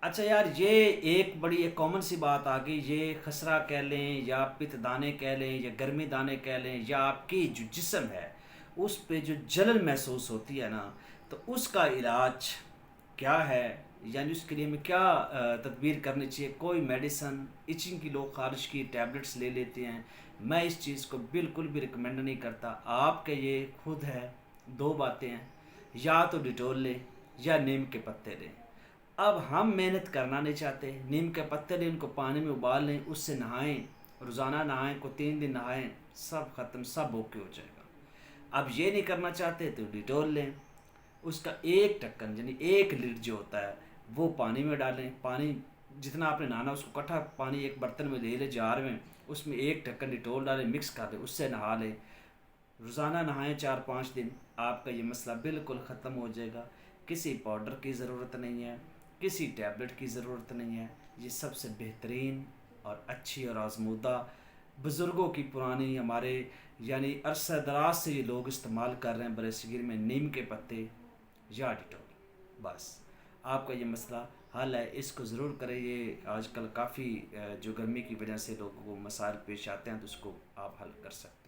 اچھا یار، یہ ایک بڑی ایک کامن سی بات آ گئی، یہ خسرہ کہہ لیں یا پت دانے کہہ لیں یا گرمی دانے کہہ لیں، یا آپ کی جو جسم ہے اس پہ جو جلن محسوس ہوتی ہے نا، تو اس کا علاج کیا ہے؟ یعنی اس کے لیے ہمیں کیا تدبیر کرنی چاہیے؟ کوئی میڈیسن ایچنگ کی لوگ خارج کی ٹیبلٹس لے لیتے ہیں، میں اس چیز کو بالکل بھی ریکمینڈ نہیں کرتا۔ آپ کے یہ خود ہے، دو باتیں ہیں، یا تو ڈیٹول لیں یا نیم کے پتے لیں۔ اب ہم محنت کرنا نہیں چاہتے، نیم کے پتے لیں، ان کو پانی میں ابال لیں، اس سے نہائیں، روزانہ نہائیں، کو 3 دن نہائیں، سب ختم، سب اوکے ہو جائے گا۔ اب یہ نہیں کرنا چاہتے تو ڈیٹول لیں، اس کا ایک ڈھکن یعنی 1 لیٹر جو ہوتا ہے وہ پانی میں ڈالیں، پانی جتنا آپ نے نہانا اس کو کٹھا پانی ایک برتن میں لے لیں، جار میں، اس میں 1 ڈھکن ڈیٹول ڈالیں، مکس کر لیں، اس سے نہا لیں، روزانہ نہائیں 4 5 دن، آپ کا یہ مسئلہ بالکل ختم ہو جائے گا۔ کسی پاؤڈر کی ضرورت نہیں ہے، کسی ٹیبلٹ کی ضرورت نہیں ہے، یہ سب سے بہترین اور اچھی اور آزمودہ بزرگوں کی پرانی ہمارے یعنی عرصہ دراز سے یہ لوگ استعمال کر رہے ہیں برِ صغیر میں، نیم کے پتے یا ڈیٹول، بس آپ کا یہ مسئلہ حل ہے۔ اس کو ضرور کریں، یہ آج کل کافی جو گرمی کی وجہ سے لوگوں کو مسائل پیش آتے ہیں تو اس کو آپ حل کر سکتے ہیں۔